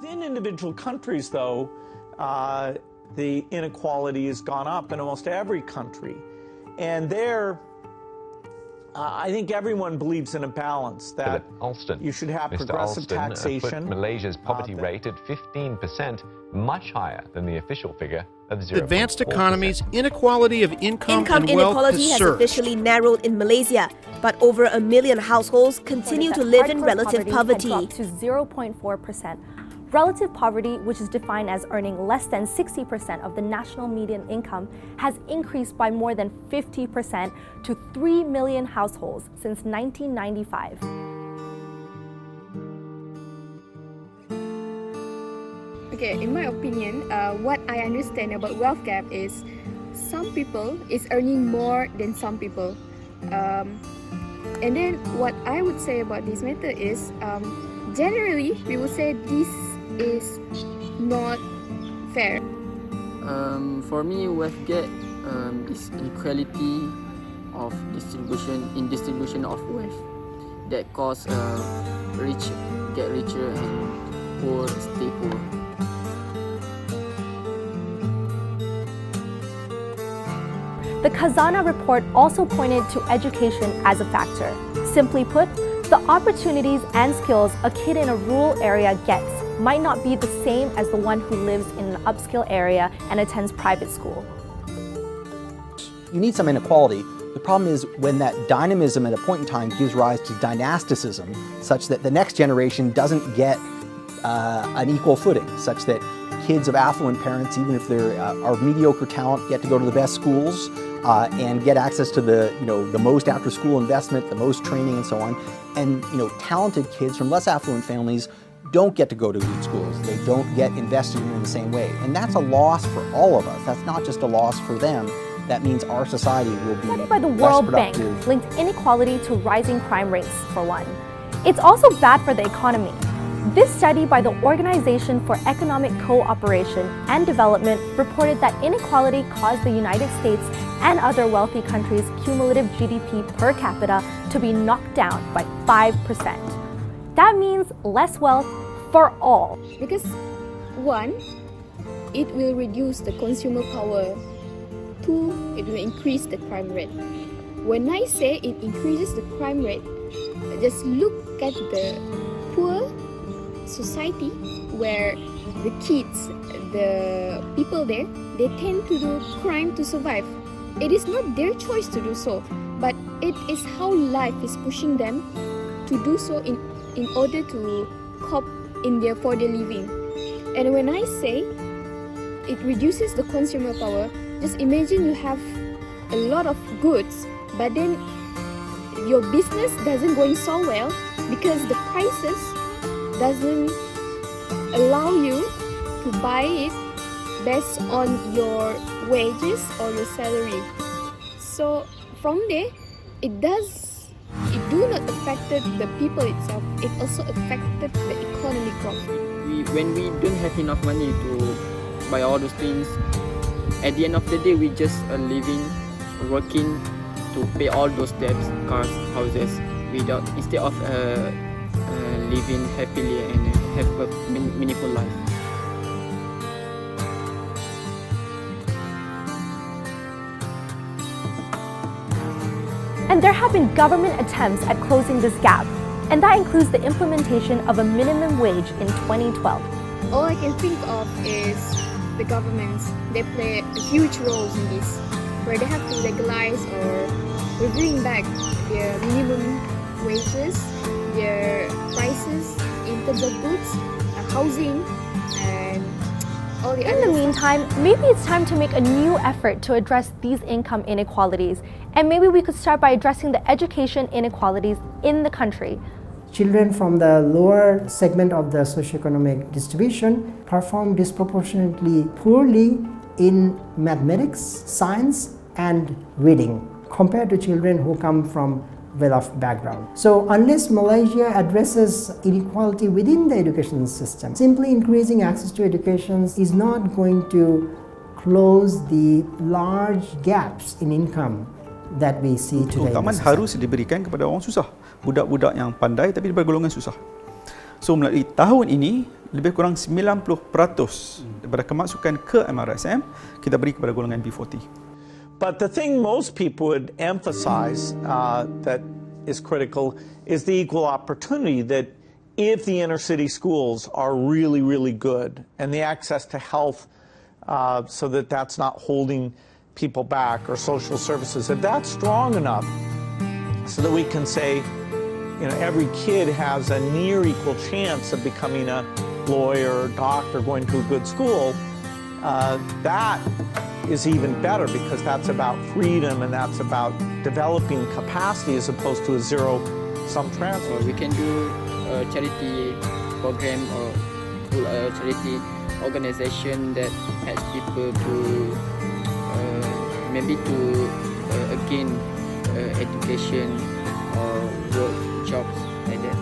Within individual countries, though, the inequality has gone up in almost every country. And there, I think everyone believes in a balance that you should have progressive taxation. Put Malaysia's poverty rate at 15%, much higher than the official figure of 0.4%. Advanced economies, inequality of income and wealth inequality has officially narrowed in Malaysia, but over 1 million households continue to live in relative poverty. To 0.4%. Relative poverty, which is defined as earning less than 60% of the national median income, has increased by more than 50% to 3 million households since 1995. Okay, in my opinion, what I understand about wealth gap is some people is earning more than some people. And then what I would say about this method is, generally, we would say this is not fair. For me, wealth gap is inequality of distribution of wealth that cause rich get richer and poor stay poor. The Khazanah report also pointed to education as a factor. Simply put, the opportunities and skills a kid in a rural area gets might not be the same as the one who lives in an upscale area and attends private school. You need some inequality. The problem is when that dynamism at a point in time gives rise to dynasticism, such that the next generation doesn't get an equal footing, such that kids of affluent parents, even if they are mediocre talent, get to go to the best schools and get access to the most after-school investment, the most training, and so on. And talented kids from less affluent families don't get to go to elite schools. They don't get invested in the same way. And that's a loss for all of us. That's not just a loss for them. That means our society will be Study by the less World productive. Bank linked inequality to rising crime rates, for one. It's also bad for the economy. This study by the Organization for Economic Cooperation and Development reported that inequality caused the United States and other wealthy countries' cumulative GDP per capita to be knocked down by 5%. That means less wealth for all. Because one, it will reduce the consumer power. Two, it will increase the crime rate. When I say it increases the crime rate, just look at the poor society where the kids, the people there, they tend to do crime to survive. It is not their choice to do so, but it is how life is pushing them to do so in order to cope for their living. And when I say it reduces the consumer power, just imagine you have a lot of goods, but then your business doesn't going so well because the prices doesn't allow you to buy it based on your wages or your salary. So from there, it do not affected the people itself. It also affected the economic growth. When we don't have enough money to buy all those things, at the end of the day, we just are living, working to pay all those debts, cars, houses, instead of living happily and have a meaningful life. And there have been government attempts at closing this gap, and that includes the implementation of a minimum wage in 2012. All I can think of is the governments. They play a huge role in this, where they have to legalize or bring back their minimum wages, their prices in terms of goods, housing, and all the other In the meantime, maybe it's time to make a new effort to address these income inequalities. And maybe we could start by addressing the education inequalities in the country. Children from the lower segment of the socioeconomic distribution perform disproportionately poorly in mathematics, science, and reading compared to children who come from well-off background. So unless Malaysia addresses inequality within the education system, simply increasing access to education is not going to close the large gaps in income that we see today. Keutamaan harus diberikan kepada orang susah. Budak-budak yang pandai tapi daripada golongan susah. So melalui tahun ini lebih kurang 90% daripada kemasukan ke MRSM kita beri kepada golongan B40. But the thing most people would emphasize that is critical is the equal opportunity, that if the inner city schools are really, really good and the access to health so that that's not holding people back, or social services, if that's strong enough so that we can say, every kid has a near equal chance of becoming a lawyer or doctor, going to a good school, that is even better, because that's about freedom and that's about developing capacity as opposed to a zero-sum transfer. We can do a charity program or a charity organization that helps people to maybe to gain education or work jobs like that.